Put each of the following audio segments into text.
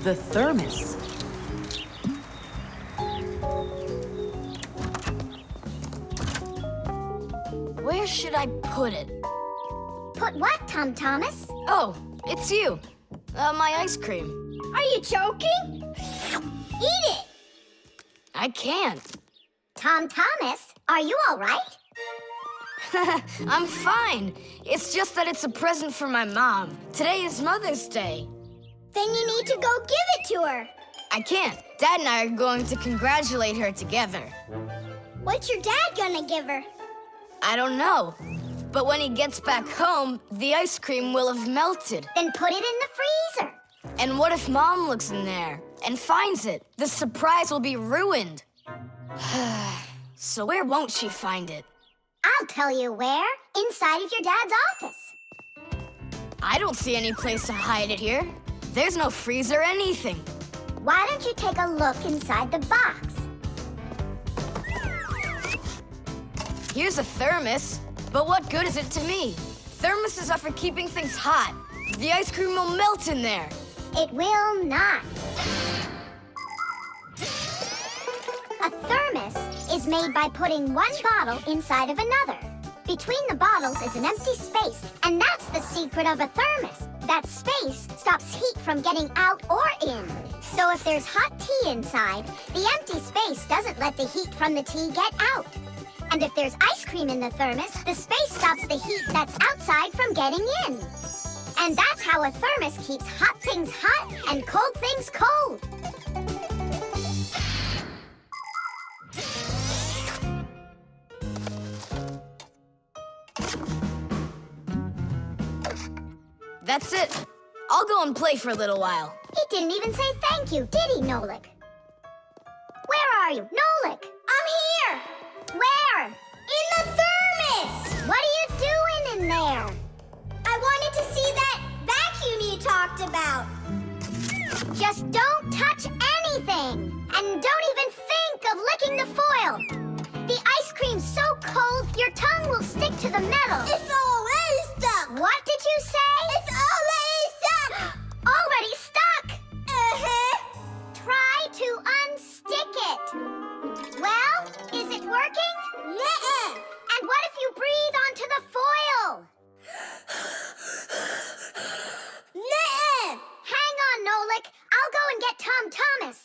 The thermos. Where should I put it? Put what, Tom Thomas? Oh, it's you. My ice cream. Are you joking? Eat it! I can't. Tom Thomas, are you all right? I'm fine. It's just that it's a present for my mom. Today is Mother's Day. Then you need to go give it to her. I can't. Dad and I are going to congratulate her together. What's your dad gonna give her? I don't know. But when he gets back home, the ice cream will have melted. Then put it in the freezer. And what if Mom looks in there and finds it? The surprise will be ruined. So where won't she find it? I'll tell you where. Inside of your dad's office. I don't see any place to hide it here. There's no freezer or anything. Why don't you take a look inside the box? Here's a thermos, but what good is it to me? Thermoses are for keeping things hot. The ice cream will melt in there. It will not. A thermos is made by putting one bottle inside of another. Between the bottles is an empty space, and that's the secret of a thermos. That space stops heat from getting out or in. So if there's hot tea inside, the empty space doesn't let the heat from the tea get out. And if there's ice cream in the thermos, the space stops the heat that's outside from getting in. And that's how a thermos keeps hot things hot and cold things cold. That's it. I'll go and play for a little while. He didn't even say thank you, did he, Nolik? Where are you? Nolik! I'm here! Where? In the thermos! What are you doing in there? I wanted to see that vacuum you talked about. Just don't touch anything! And don't even think of licking the foil! The ice cream's so cold, your tongue will stick to the metal. It's already stuck! What did you say? It's already stuck! Already stuck! Uh-huh. Try to unstick it. Well, is it working? Nuh-uh. And what if you breathe onto the foil? Nuh-uh. Hang on, Nolik. I'll go and get Tom Thomas.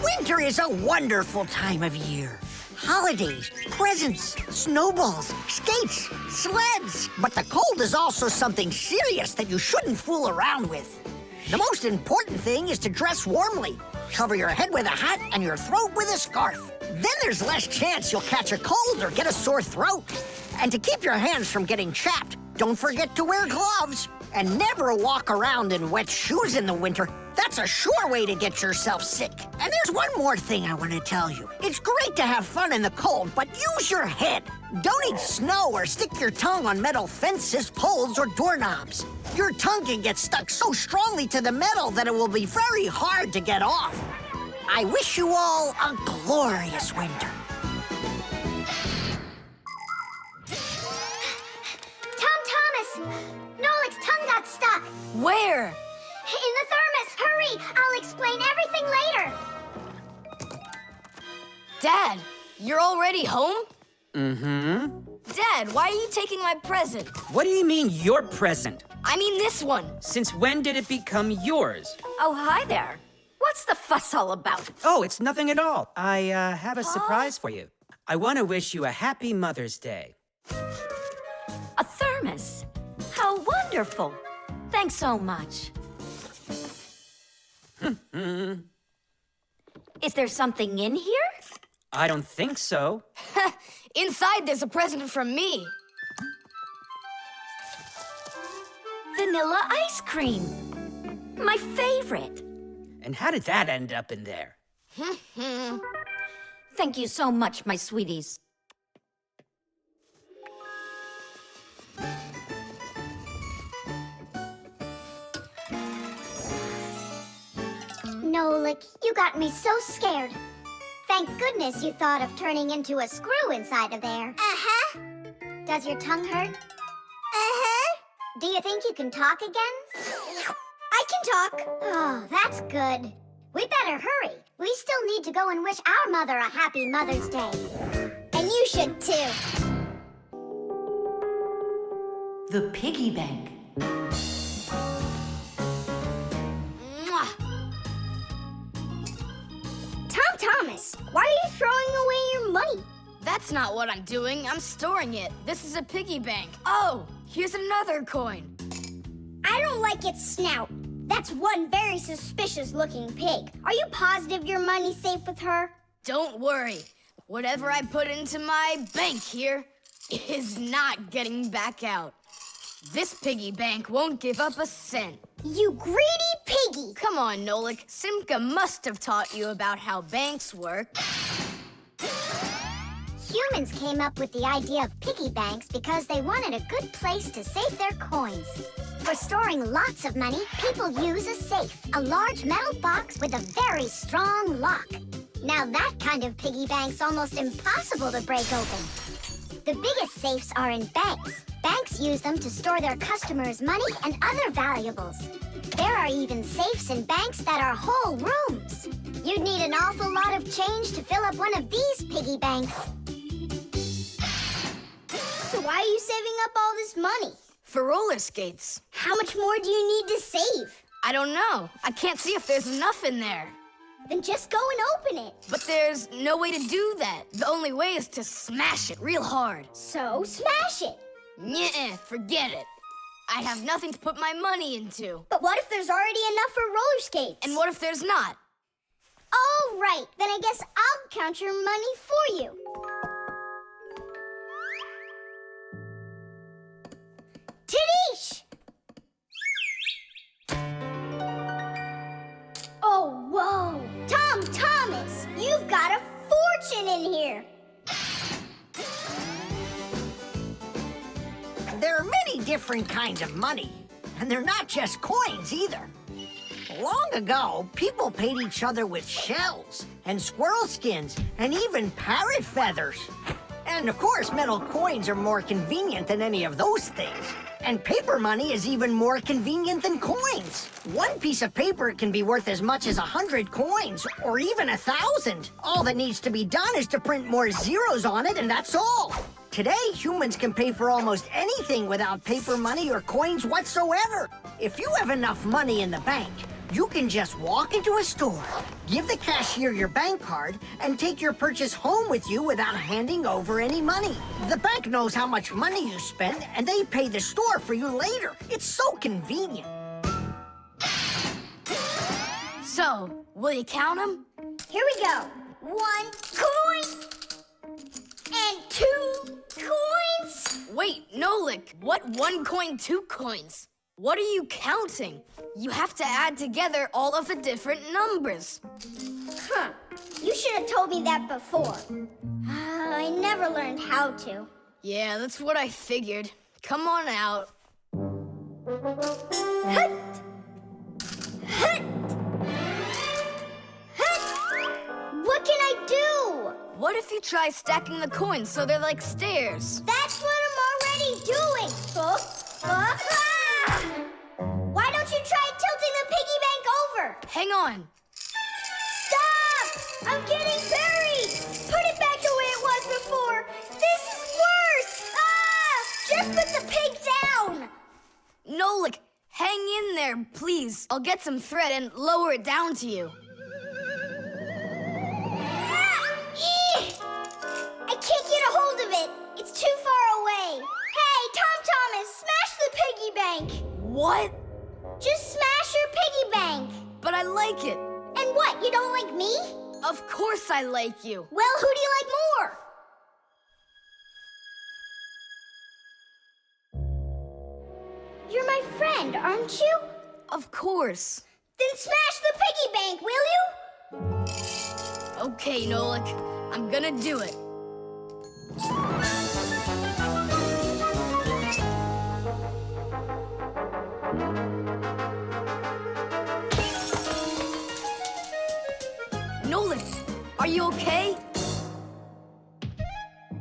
Winter is a wonderful time of year. Holidays, presents, snowballs, skates, sleds. But the cold is also something serious that you shouldn't fool around with. The most important thing is to dress warmly. Cover your head with a hat and your throat with a scarf. Then there's less chance you'll catch a cold or get a sore throat. And to keep your hands from getting chapped, don't forget to wear gloves. And never walk around in wet shoes in the winter. That's a sure way to get yourself sick. And there's one more thing I want to tell you. It's great to have fun in the cold, but use your head. Don't eat snow or stick your tongue on metal fences, poles, or doorknobs. Your tongue can get stuck so strongly to the metal that it will be very hard to get off. I wish you all a glorious winter. Tom Thomas! Nolik's tongue got stuck. Where? In the thermos. Hurry! I'll explain everything later. Dad, you're already home? Mm-hmm. Dad, why are you taking my present? What do you mean, your present? I mean this one. Since when did it become yours? Oh, hi there. What's the fuss all about? Oh, it's nothing at all. I have a surprise for you. I want to wish you a happy Mother's Day. A thermos. How wonderful. Thanks so much. Is there something in here? I don't think so. Inside there's a present from me. Vanilla ice cream. My favorite. And how did that end up in there? Thank you so much, my sweeties. Nolik, you got me so scared. Thank goodness you thought of turning into a screw inside of there. Uh-huh. Does your tongue hurt? Uh-huh. Do you think you can talk again? I can talk. Oh, that's good. We better hurry. We still need to go and wish our mother a happy Mother's Day. And you should too. The Piggy Bank. Mwah. Tom Thomas, why are you throwing away your money? That's not what I'm doing. I'm storing it. This is a piggy bank. Oh, here's another coin. I don't like its snout. That's one very suspicious-looking pig. Are you positive your money's safe with her? Don't worry. Whatever I put into my bank here is not getting back out. This piggy bank won't give up a cent. You greedy piggy! Come on, Nolik. Simka must have taught you about how banks work. Humans came up with the idea of piggy banks because they wanted a good place to save their coins. For storing lots of money, people use a safe, a large metal box with a very strong lock. Now that kind of piggy bank's almost impossible to break open. The biggest safes are in banks. Banks use them to store their customers' money and other valuables. There are even safes in banks that are whole rooms. You'd need an awful lot of change to fill up one of these piggy banks. So why are you saving up all this money? For roller skates. How much more do you need to save? I don't know. I can't see if there's enough in there. Then just go and open it. But there's no way to do that. The only way is to smash it real hard. So smash it. Nuh-uh, forget it. I have nothing to put my money into. But what if there's already enough for roller skates? And what if there's not? All right, then I guess I'll count your money for you. Tadish! Oh, whoa! Tom Thomas, you've got a fortune in here. There are many different kinds of money, and they're not just coins either. Long ago, people paid each other with shells and squirrel skins and even parrot feathers. And of course, metal coins are more convenient than any of those things. And paper money is even more convenient than coins. One piece of paper can be worth as much as 100 coins, or even 1,000. All that needs to be done is to print more zeros on it, and that's all. Today, humans can pay for almost anything without paper money or coins whatsoever. If you have enough money in the bank, you can just walk into a store, give the cashier your bank card, and take your purchase home with you without handing over any money. The bank knows how much money you spend, and they pay the store for you later. It's so convenient. So, will you count them? Here we go. 1 coin and 2 coins. Wait, Nolik, what 1 coin, 2 coins? What are you counting? You have to add together all of the different numbers. Huh. You should have told me that before. I never learned how to. Yeah, that's what I figured. Come on out. Hut! Hut! Hut! What can I do? What if you try stacking the coins so they're like stairs? That's what I'm already doing. Why don't you try tilting the piggy bank over? Hang on. Stop! I'm getting buried! Put it back the way it was before! This is worse! Just put the pig down! Nolik, hang in there, please. I'll get some thread and lower it down to you. I can't get a hold of it. It's too far away. Hey, Tom Thomas, smash the piggy bank. What? Just smash your piggy bank. But I like it. And what, you don't like me? Of course I like you. Well, who do you like more? You're my friend, aren't you? Of course. Then smash the piggy bank, will you? Okay, Nolik, I'm gonna do it. Nolik, are you okay?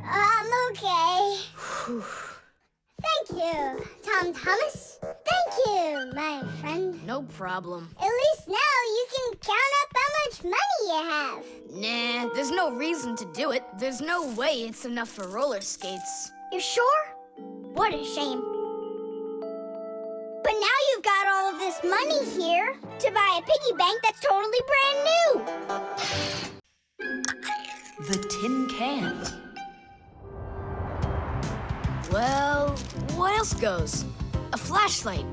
I'm okay. Thank you, Tom Thomas. Thank you, my friend. No problem. At least now you can count up how much money you have. Nah, there's no reason to do it. There's no way it's enough for roller skates. You're sure? What a shame. But now you've got all of this money here to buy a piggy bank that's totally brand new. The tin can. Well, what else goes? A flashlight.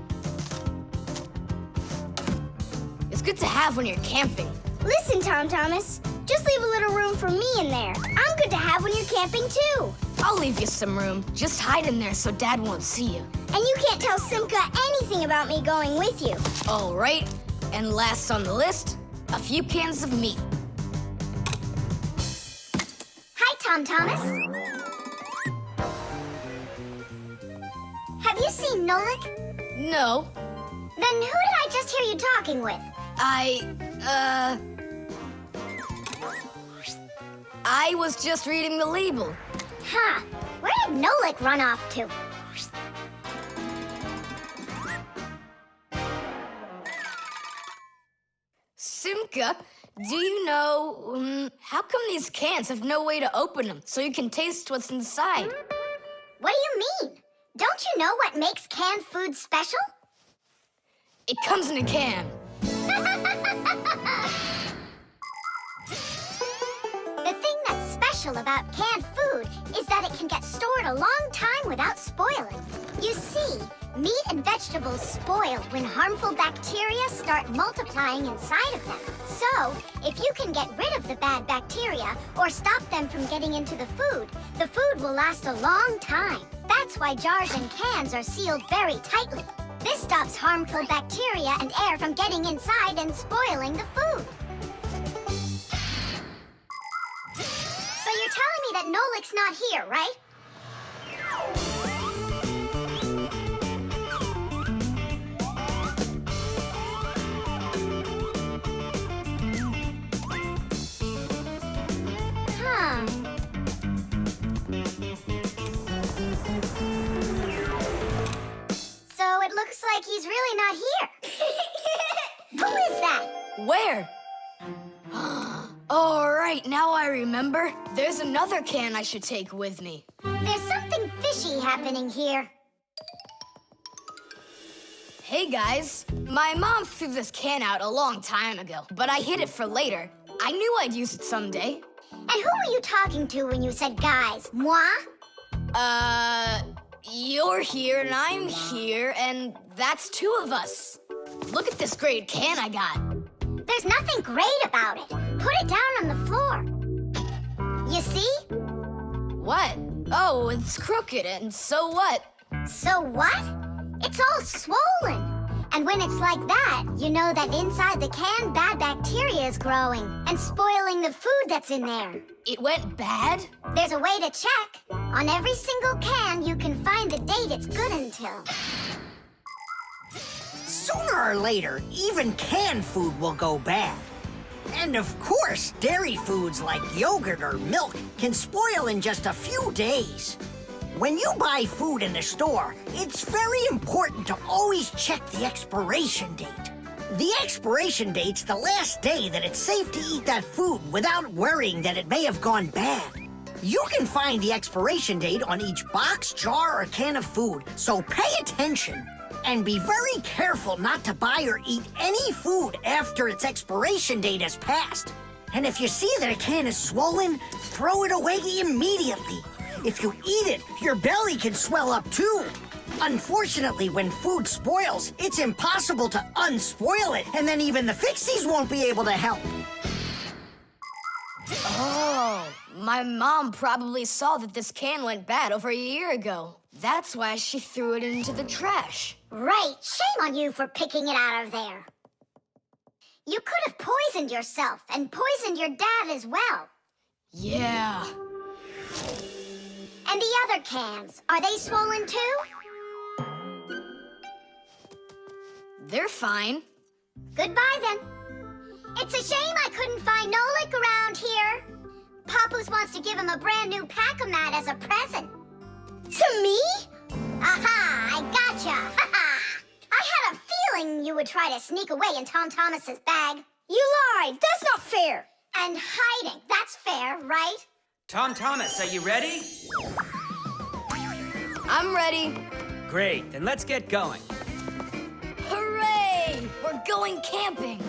It's good to have when you're camping. Listen, Tom Thomas, just leave a little room for me in there. I'm good to have when you're camping too. I'll leave you some room. Just hide in there so Dad won't see you. And you can't tell Simka anything about me going with you. All right. And last on the list, a few cans of meat. Hi, Tom Thomas. Have you seen Nolik? No, Then who did I just hear you talking with? I was just reading the label. Huh. Where did Nolik run off to? Simka, do you know, how come these cans have no way to open them so you can taste what's inside? What do you mean? Don't you know what makes canned food special? It comes in a can. The thing that's special about canned food is that it can get stored a long time without spoiling. You see, meat and vegetables spoil when harmful bacteria start multiplying inside of them. So, if you can get rid of the bad bacteria or stop them from getting into the food will last a long time. That's why jars and cans are sealed very tightly. This stops harmful bacteria and air from getting inside and spoiling the food. So you're telling me that Nolik's not here, right? Huh. So it looks like he's really not here. Who is that? Where? All right, now I remember. There's another can I should take with me. There's something fishy happening here. Hey guys, my mom threw this can out a long time ago, but I hid it for later. I knew I'd use it someday. And who were you talking to when you said guys? Moi? You're here and I'm here, and that's two of us. Look at this great can I got. There's nothing great about it. Put it down on the floor. You see? What? Oh, it's crooked, and so what? So what? It's all swollen. And when it's like that, you know that inside the can, bad bacteria is growing and spoiling the food that's in there. It went bad? There's a way to check. On every single can, you can find the date it's good until. Sooner or later, even canned food will go bad. And of course, dairy foods like yogurt or milk can spoil in just a few days. When you buy food in the store, it's very important to always check the expiration date. The expiration date's the last day that it's safe to eat that food without worrying that it may have gone bad. You can find the expiration date on each box, jar, or can of food, so pay attention. And be very careful not to buy or eat any food after its expiration date has passed. And if you see that a can is swollen, throw it away immediately. If you eat it, your belly can swell up too. Unfortunately, when food spoils, it's impossible to unspoil it, and then even the Fixies won't be able to help. Oh, my mom probably saw that this can went bad over a year ago. That's why she threw it into the trash. Right. Shame on you for picking it out of there. You could have poisoned yourself and poisoned your dad as well. Yeah. And the other cans, are they swollen too? They're fine. Goodbye then. It's a shame I couldn't find Nolik around here. Papoose wants to give him a brand new pack-o-mat as a present. To me? Aha! would try to sneak away in Tom Thomas's bag. You lied! That's not fair! And hiding, that's fair, right? Tom Thomas, are you ready? I'm ready. Great, then let's get going. Hooray! We're going camping.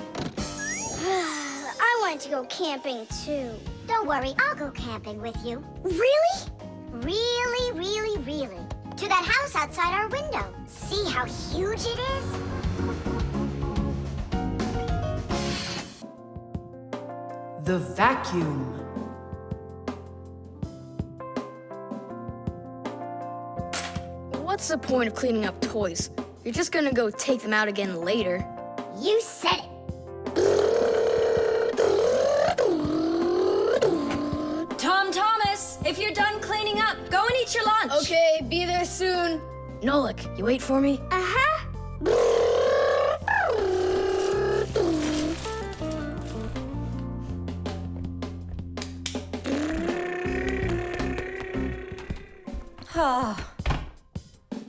I wanted to go camping too. Don't worry, I'll go camping with you. Really? Really, really, really. To that house outside our window. See how huge it is? The vacuum. What's the point of cleaning up toys? You're just gonna go take them out again later. You said it. Tom Thomas, if you're done cleaning up, go and eat your lunch. Okay, be there soon. Nolik, you wait for me? Uh-huh.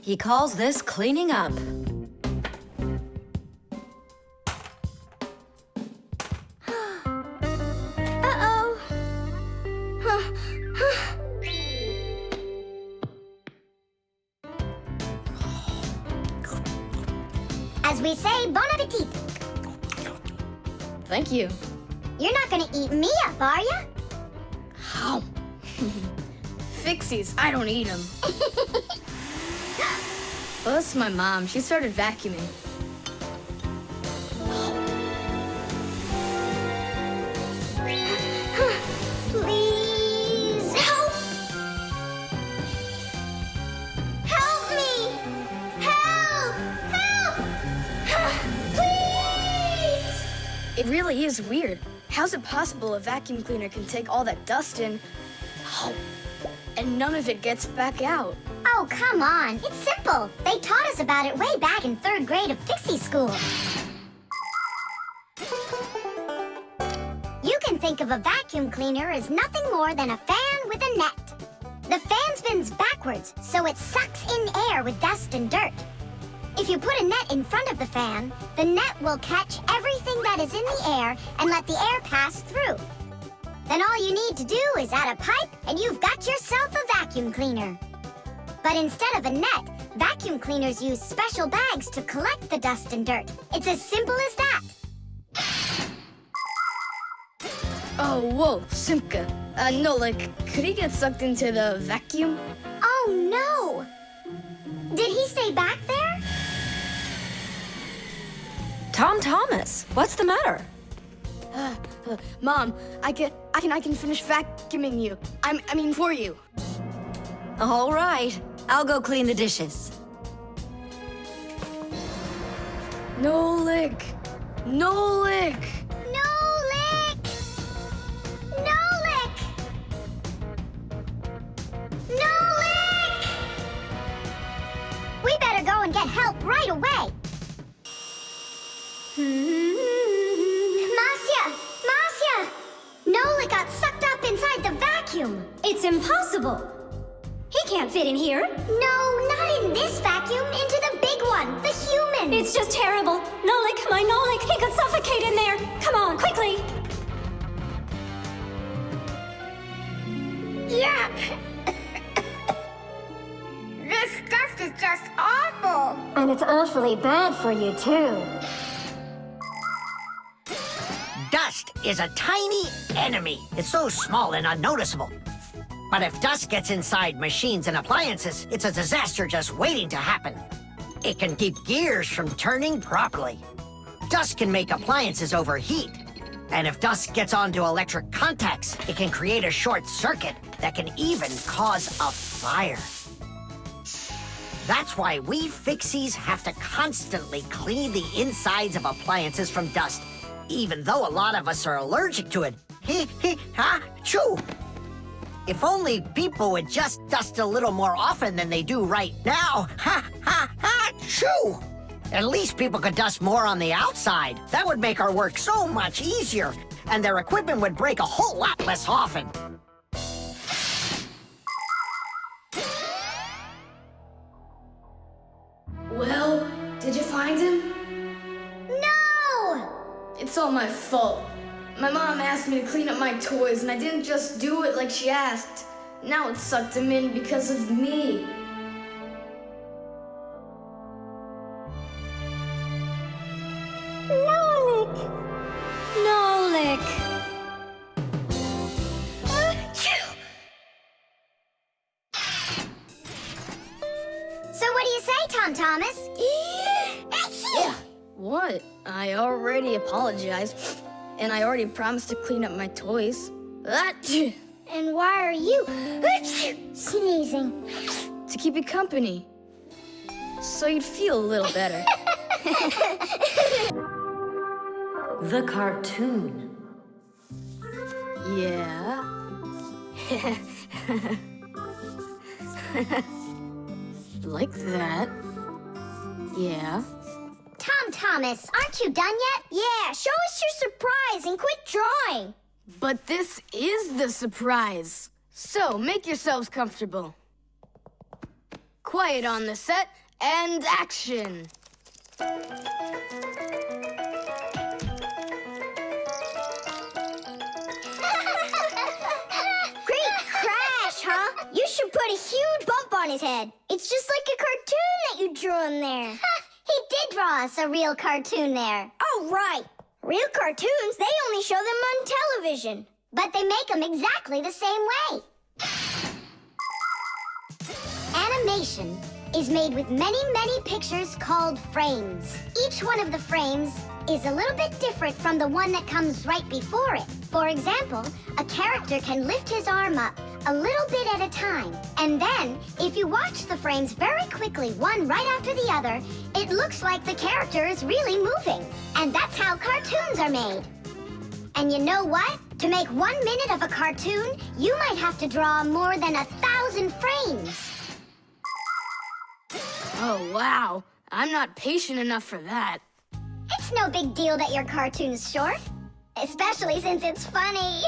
He calls this cleaning up. Uh-oh. As we say, bon appetit. Thank you. You're not gonna eat me up, are ya? Ow. Fixies, I don't eat them. Well, that's my mom. She started vacuuming. Please help! Help me! Help! Help! Please! It really is weird. How's it possible a vacuum cleaner can take all that dust in, and none of it gets back out? Oh, come on. It's simple. They taught us about it way back in 3rd grade of Fixie school. You can think of a vacuum cleaner as nothing more than a fan with a net. The fan spins backwards, so it sucks in air with dust and dirt. If you put a net in front of the fan, the net will catch everything that is in the air and let the air pass through. Then all you need to do is add a pipe, and you've got yourself a vacuum cleaner. But instead of a net, vacuum cleaners use special bags to collect the dust and dirt. It's as simple as that. Oh, whoa, Simka. Nolik, could he get sucked into the vacuum? Oh, no! Did he stay back there? Tom Thomas, what's the matter? Mom, I can finish vacuuming you. I mean for you. All right, I'll go clean the dishes. Nolik! Nolik! Nolik! Nolik! Nolik! We better go and get help right away. Masya! Masya! Nolik got sucked up inside the vacuum. It's impossible. He can't fit in here. No, not in this vacuum. Into the big one, the human. It's just terrible. Nolik, my Nolik, he could suffocate in there. Come on, quickly. Yuck! This dust is just awful. And it's awfully bad for you, too. Dust is a tiny enemy. It's so small and unnoticeable. But if dust gets inside machines and appliances, it's a disaster just waiting to happen. It can keep gears from turning properly. Dust can make appliances overheat. And if dust gets onto electric contacts, it can create a short circuit that can even cause a fire. That's why we Fixies have to constantly clean the insides of appliances from dust, even though a lot of us are allergic to it. Ha, choo! If only people would just dust a little more often than they do right now. Ha, ha, ha, choo! At least people could dust more on the outside. That would make our work so much easier, and their equipment would break a whole lot less often. Well, did you find him? It's all my fault. My mom asked me to clean up my toys, and I didn't just do it like she asked. Now it sucked him in because of me. Nolik! Nolik! So what do you say, Tom Thomas? What? I already apologized, and I already promised to clean up my toys. And why are you sneezing? To keep you company. So you'd feel a little better. The cartoon. Yeah. Like that. Yeah. Tom Thomas, aren't you done yet? Yeah, show us your surprise and quit drawing. But this is the surprise. So make yourselves comfortable. Quiet on the set and action. Great crash, huh? You should put a huge bump on his head. It's just like a cartoon that you drew him there. He did draw us a real cartoon there. Oh, right. Real cartoons, they only show them on television. But they make them exactly the same way. Animation is made with many, many pictures called frames. Each one of the frames is a little bit different from the one that comes right before it. For example, a character can lift his arm up a little bit at a time. And then, if you watch the frames very quickly, one right after the other, it looks like the character is really moving. And that's how cartoons are made. And you know what? To make 1 minute of a cartoon, you might have to draw more than 1,000 frames. Oh, wow. I'm not patient enough for that. It's no big deal that your cartoon's short. Especially since it's funny.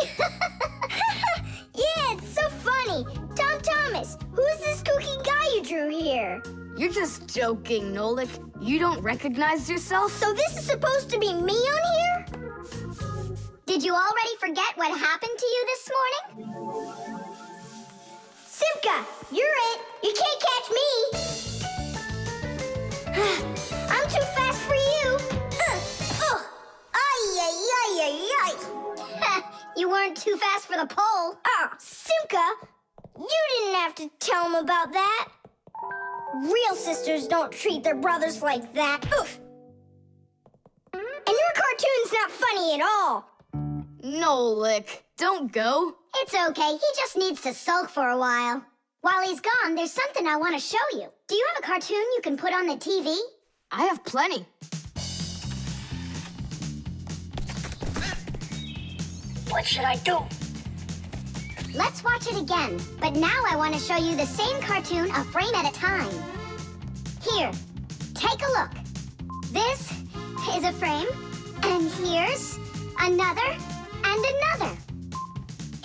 Yeah, it's so funny. Tom Thomas, who's this kooky guy you drew here? You're just joking, Nolik. You don't recognize yourself? So this is supposed to be me on here? Did you already forget what happened to you this morning? Simka, you're it. You can't catch me. I'm too fast for you. You weren't too fast for the pole. Simka, you didn't have to tell him about that. Real sisters don't treat their brothers like that. Oof. And your cartoon's not funny at all. Nolik, don't go. It's okay. He just needs to sulk for a while. While he's gone, there's something I want to show you. Do you have a cartoon you can put on the TV? I have plenty. What should I do? Let's watch it again. But now I want to show you the same cartoon a frame at a time. Here, take a look. This is a frame, and here's another and another.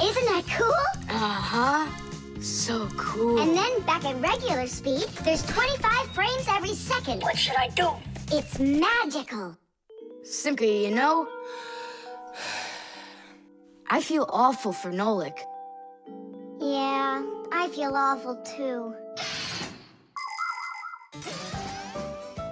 Isn't that cool? Uh-huh. So cool. And then back at regular speed, there's 25 frames every second. What should I do? It's magical. Simka, you know, I feel awful for Nolik. Yeah, I feel awful too.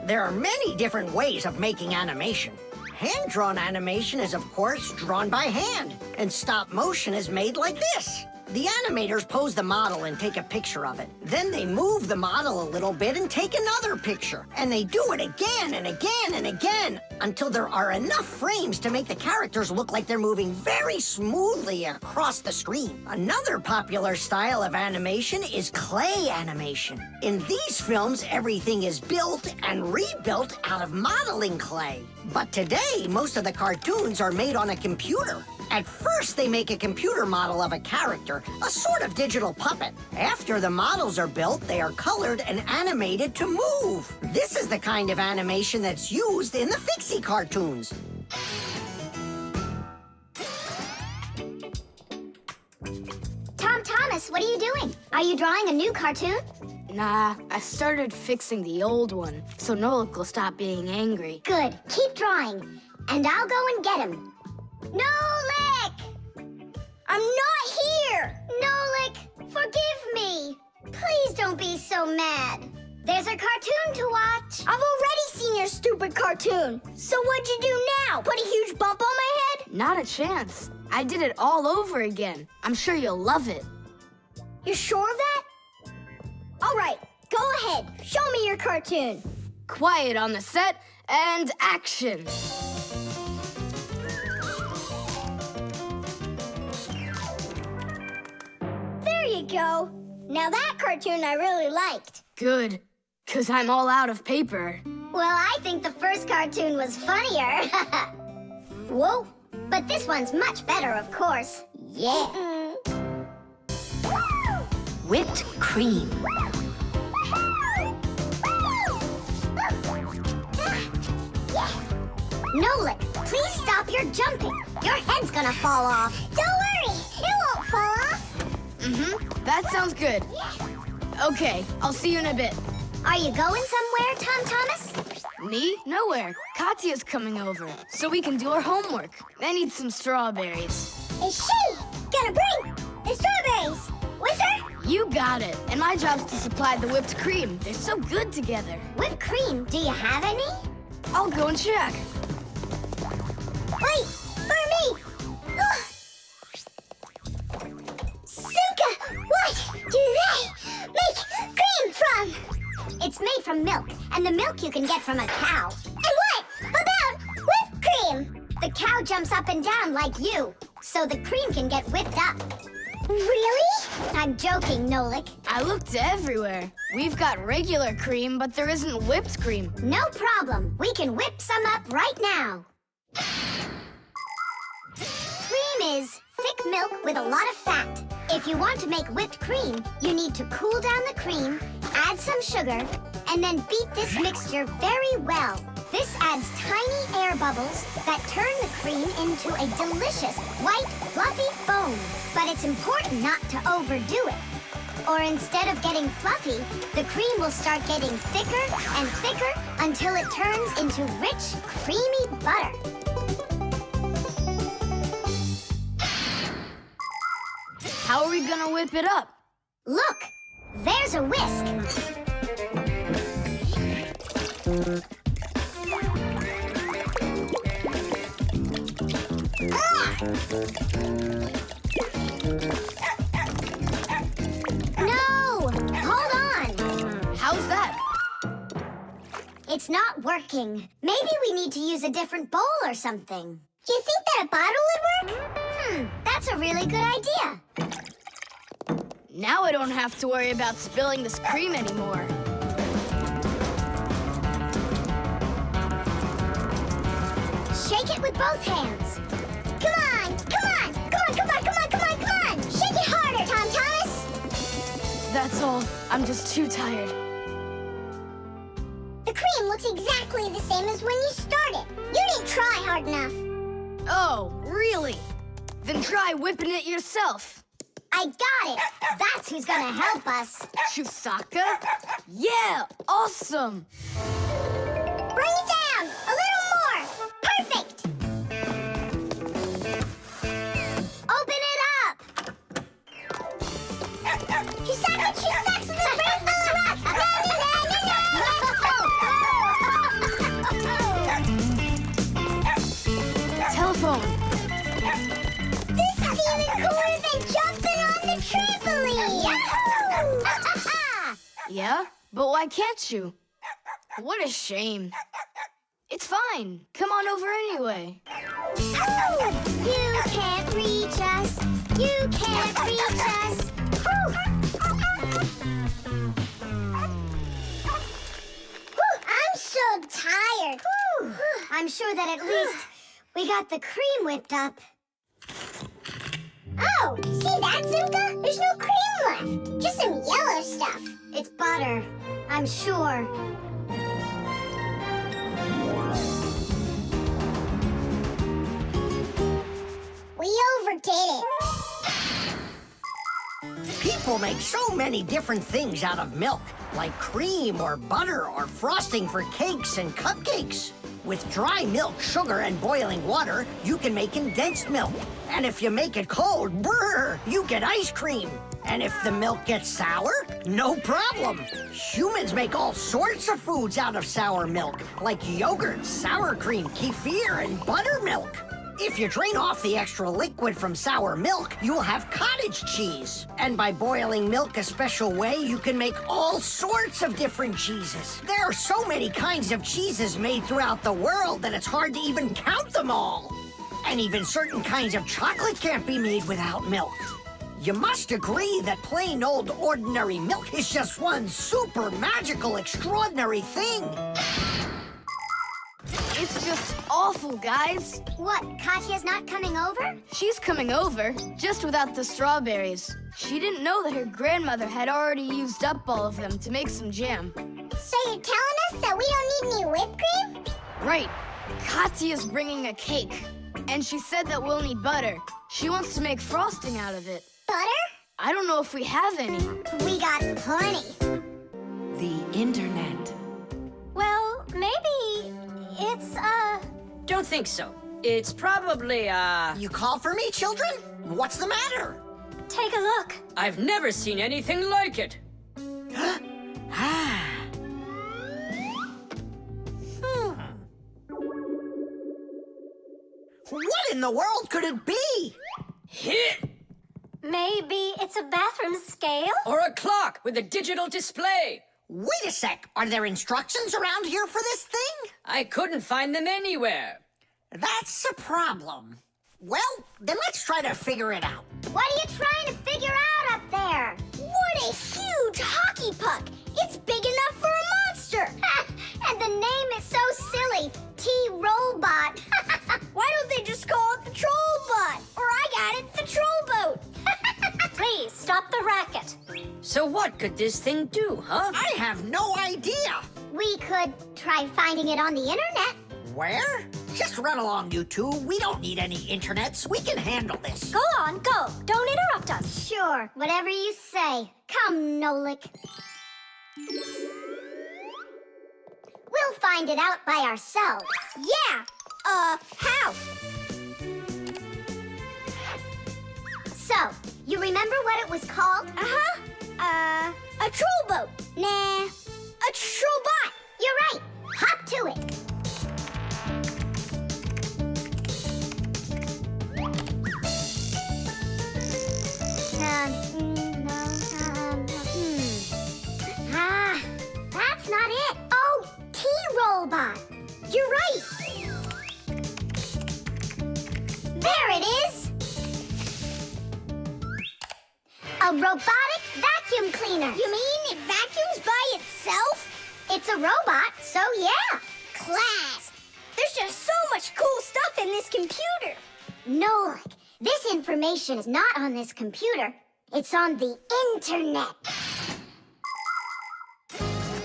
There are many different ways of making animation. Hand-drawn animation is, of course, drawn by hand, and stop motion is made like this. The animators pose the model and take a picture of it. Then they move the model a little bit and take another picture. And they do it again and again and again until there are enough frames to make the characters look like they're moving very smoothly across the screen. Another popular style of animation is clay animation. In these films, everything is built and rebuilt out of modeling clay. But today, most of the cartoons are made on a computer. At first, they make a computer model of a character, a sort of digital puppet. After the models are built, they are colored and animated to move. This is the kind of animation that's used in the Fixie cartoons. Tom Thomas, what are you doing? Are you drawing a new cartoon? Nah, I started fixing the old one, so Nolik will stop being angry. Good. Keep drawing. and I'll go and get him. Nolik! I'm not here! Nolik, forgive me. Please don't be so mad. There's a cartoon to watch. I've already seen your stupid cartoon. So what'd you do now? Put a huge bump on my head? Not a chance. I did it all over again. I'm sure you'll love it. You're sure of that? All right, go ahead. Show me your cartoon. Quiet on the set and action. There you go. Now that cartoon I really liked. Good, 'cause I'm all out of paper. Well, I think the first cartoon was funnier. Whoa, but this one's much better, of course. Yeah. Whipped cream. Nolik, please stop your jumping. Your head's gonna fall off. Don't worry, it won't fall off. That sounds good. Okay, I'll see you in a bit. Are you going somewhere, Tom Thomas? Me? Nowhere. Katya's coming over, so we can do our homework. I need some strawberries. Is she gonna bring the strawberries with her? You got it. And my job's to supply the whipped cream. They're so good together. Whipped cream, do you have any? I'll go and check. Wait, for me! Ugh. Simka, what do they make cream from? It's made from milk, and the milk you can get from a cow. And what about whipped cream? The cow jumps up and down like you, so the cream can get whipped up. Really? I'm joking, Nolik. I looked everywhere. We've got regular cream, but there isn't whipped cream. No problem. We can whip some up right now. Cream is thick milk with a lot of fat. If you want to make whipped cream, you need to cool down the cream, add some sugar, and then beat this mixture very well. This adds tiny air bubbles that turn the cream into a delicious, white, fluffy foam. But it's important not to overdo it. Or instead of getting fluffy, the cream will start getting thicker and thicker until it turns into rich, creamy butter. How are we gonna whip it up? Look, there's a whisk. No! Hold on! How's that? It's not working. Maybe we need to use a different bowl or something. Do you think that a bottle would work? That's a really good idea. Now I don't have to worry about spilling this cream anymore. Shake it with both hands. Come on, come on, come on, come on, come on, come on, come on! Shake it harder, Tom Thomas! That's all. I'm just too tired. The cream looks exactly the same as when you started. You didn't try hard enough. Oh, really? Then try whipping it yourself. I got it. That's who's gonna help us. Chusaka? Yeah, awesome. Bring it down. A little more. Perfect. Open it up. Chusaka, Chusaka, the bread full of rocks. Telephone. This is even cooler than jumping on the trampoline. Yahoo! Yeah? But why can't you? What a shame. It's fine. Come on over anyway. You can't reach us. You can't reach us. Whew. Whew, I'm so tired. Whew. I'm sure that at least we got the cream whipped up. Oh, see that, Simka? There's no cream left. Just some yellow stuff. It's butter, I'm sure. We overdid it. People make so many different things out of milk, like cream or butter or frosting for cakes and cupcakes. With dry milk, sugar, and boiling water, you can make condensed milk. And if you make it cold, brr, you get ice cream. And if the milk gets sour, no problem. Humans make all sorts of foods out of sour milk, like yogurt, sour cream, kefir, and buttermilk. If you drain off the extra liquid from sour milk, you'll have cottage cheese. And by boiling milk a special way, you can make all sorts of different cheeses. There are so many kinds of cheeses made throughout the world that it's hard to even count them all. And even certain kinds of chocolate can't be made without milk. You must agree that plain old ordinary milk is just one super magical, extraordinary thing. It's just awful, guys. What, Katya's not coming over? She's coming over, just without the strawberries. She didn't know that her grandmother had already used up all of them to make some jam. So you're telling us that we don't need any whipped cream? Right. Katya's bringing a cake, and she said that we'll need butter. She wants to make frosting out of it. Butter? I don't know if we have any. We got plenty. The internet. Well, maybe it's, Don't think so. It's probably, You call for me, children? What's the matter? take a look. I've never seen anything like it. What in the world could it be? Hit! Maybe it's a bathroom scale? Or a clock with a digital display. Wait a sec. Are there instructions around here for this thing? I couldn't find them anywhere. That's a problem. Well, then let's try to figure it out. What are you trying to figure out up there? What a huge hockey puck! It's big enough for a monster! And the name is so silly, T-Robot. Why don't they just call it the Trollbot? Or I got it, the Trollboat. Please, stop the racket. So what could this thing do, huh? I have no idea. We could try finding it on the internet. Where? Just run along, you two. We don't need any internets. We can handle this. Go on, go. Don't interrupt us. Sure, whatever you say. Come, Nolik. We'll find it out by ourselves. Yeah! How? So, you remember what it was called? A troll boat. Nah. A trollbot. You're right. Hop to it. That's not it. Oh, T-Robot. You're right. There it is. A robotic vacuum cleaner. You mean it vacuums by itself? It's a robot, so yeah. Class. There's just so much cool stuff in this computer. Nolik, this information is not on this computer. It's on the internet.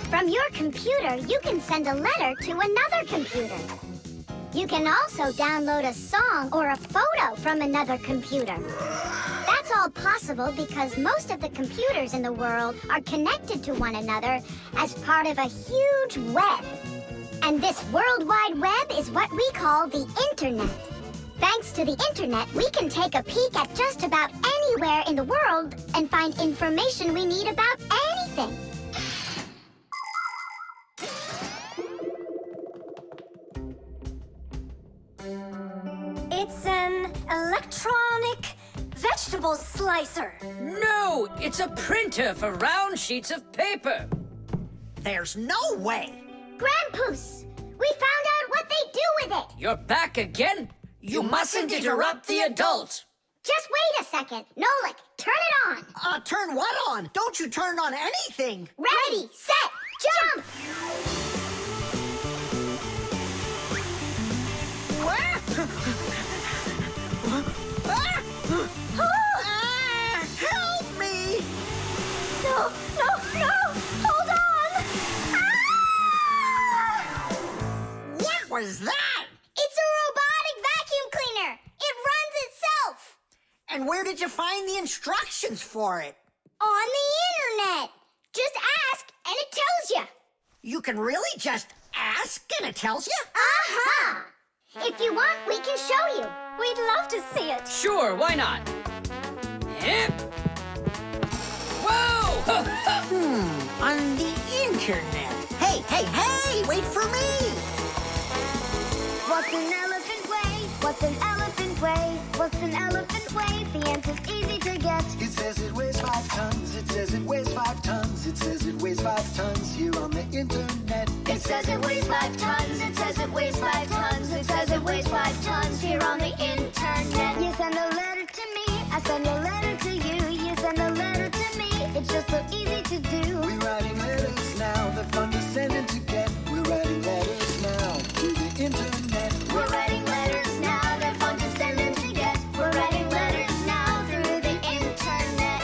From your computer, you can send a letter to another computer. You can also download a song or a photo from another computer. That's all possible because most of the computers in the world are connected to one another as part of a huge web. And this World Wide Web is what we call the Internet. Thanks to the Internet, we can take a peek at just about anywhere in the world and find information we need about anything. It's an electronic vegetable slicer. No, it's a printer for round sheets of paper. There's no way. Grandpoos, we found out what they do with it. You're back again? You mustn't interrupt the adult. Just wait a second. Nolik, turn it on. Turn what on? Don't you turn on anything. Ready, set, jump! Help me! No, no, no! Hold on! What was that? It's a robotic vacuum cleaner. It runs itself. And where did you find the instructions for it? On the internet. Just ask and it tells you. You can really just ask and it tells you? Aha! If you want, we can show you. We'd love to see it. Sure, why not? Hip. Whoa! On the internet. Hey, wait for me! What's an elephant weigh? What's an elephant weigh? What's an elephant weigh? The answer's easy to get. It says it weighs 5 tons. It says it weighs 5 tons. It says it weighs 5 tons here on the internet. It says it weighs 5 tons. It says it weighs 5 tons. It says it weighs 5 tons here on the internet. You send a letter to me. I send a letter to you. You send a letter to me. It's just so easy to do. We're writing letters now. They're fun to send and to get. We're writing letters now through the internet. We're writing letters now. They're fun to send and to get. We're writing letters now through the internet.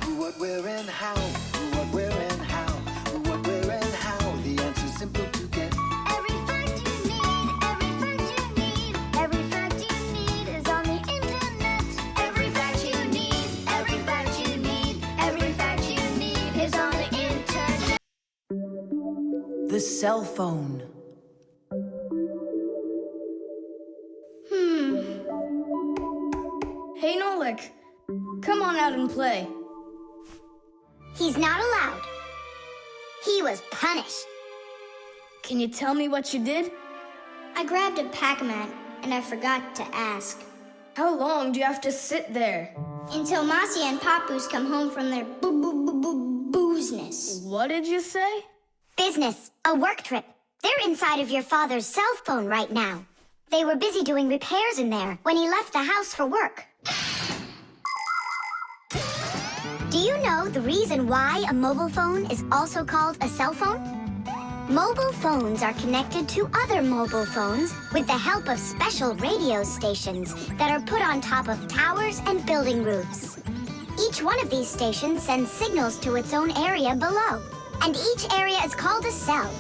Who, what, where, and how. Who, what, where, and how. Who, what, where, and how. The answer's simple to get. Every fact you need, every fact you need, every fact you need is on the internet. Every fact you need, every fact you need, every fact you need is on the internet. The cell phone. Hey, Nolik, come on out and play. He's not allowed. He was punished. Can you tell me what you did? I grabbed a Pac-Man and I forgot to ask. How long do you have to sit there? Until Marcia and Papoose come home from their boozness. What did you say? Business, a work trip. They're inside of your father's cell phone right now. They were busy doing repairs in there when he left the house for work. Do you know the reason why a mobile phone is also called a cell phone? Mobile phones are connected to other mobile phones with the help of special radio stations that are put on top of towers and building roofs. Each one of these stations sends signals to its own area below, and each area is called a cell.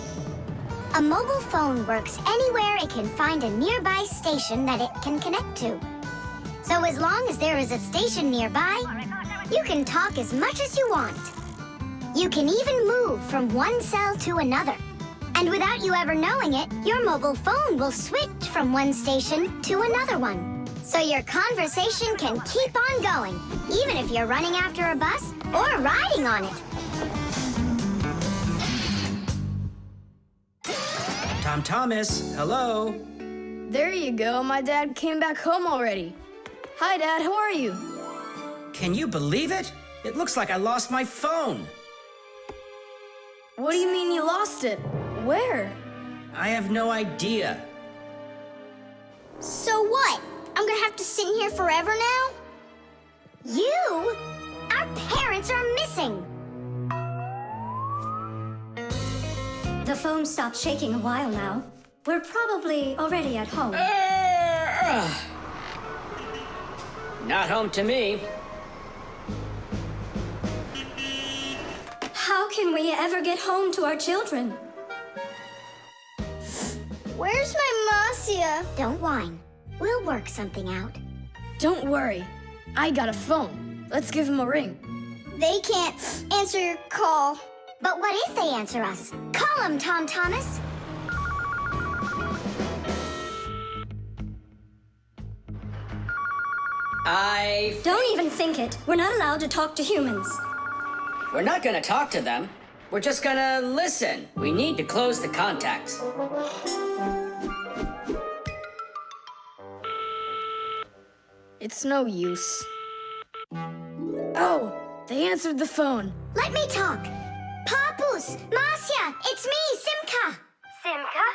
A mobile phone works anywhere it can find a nearby station that it can connect to. So as long as there is a station nearby, you can talk as much as you want. You can even move from one cell to another. And without you ever knowing it, your mobile phone will switch from one station to another one. So your conversation can keep on going, even if you're running after a bus or riding on it. Tom Thomas, hello. There you go, my dad came back home already. Hi, Dad, how are you? Can you believe it? It looks like I lost my phone. What do you mean you lost it? Where? I have no idea. So what? I'm gonna have to sit in here forever now? You? Our parents are missing. The phone stopped shaking a while now. We're probably already at home. Not home to me. How can we ever get home to our children? Where's my Marcia? Don't whine. We'll work something out. Don't worry, I got a phone. Let's give him a ring. They can't answer your call. But what if they answer us? Call them, Tom Thomas. Don't even think it. We're not allowed to talk to humans. We're not gonna talk to them. We're just gonna listen. We need to close the contacts. It's no use. Oh, they answered the phone. Let me talk. Papoose, Marcia, it's me, Simka. Simka?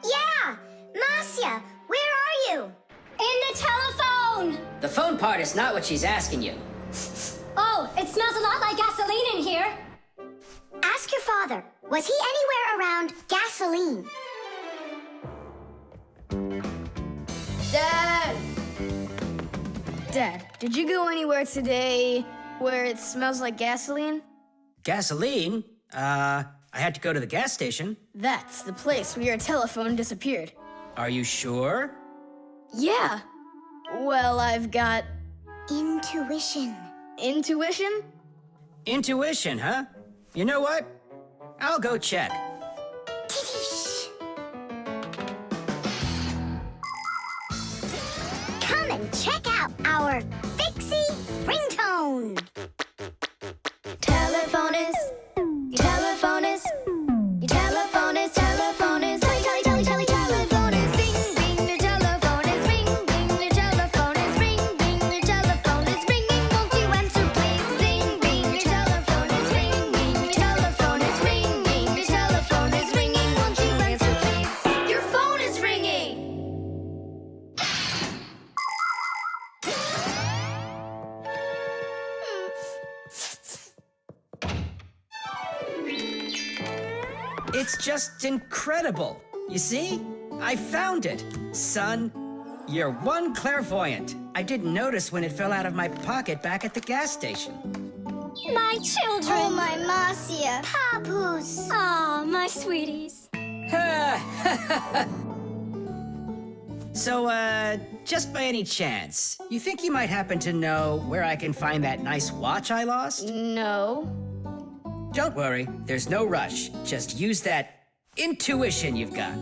Yeah, Marcia, where are you? In the telephone! The phone part is not what she's asking you. Oh, it smells a lot like gasoline in here. Ask your father. Was he anywhere around gasoline? Dad! Dad, did you go anywhere today where it smells like gasoline? Gasoline? I had to go to the gas station. That's the place where your telephone disappeared. Are you sure? Yeah. Well, I've got Intuition. intuition. Intuition, huh? You know what? I'll go check. Tidish. Come and check out our Fixie ringtone. Telephonist, telephonist, telephonist, telephonist, telephonist. Ring, ring, the telephone is ring, ring, the telephone is ring, ring, the telephone is ringing. Won't you answer, please? Ring, ring, the telephone is ring, ring, the telephone is ring, ring, the telephone is ringing. Won't you answer, please? Your phone is ringing. It's just incredible. You see? I found it. Son, you're one clairvoyant. I didn't notice when it fell out of my pocket back at the gas station. My children. Oh, my Marcia. Papoose. Aw, my sweeties. So, just by any chance, you think you might happen to know where I can find that nice watch I lost? No. Don't worry, there's no rush. Just use that intuition you've got.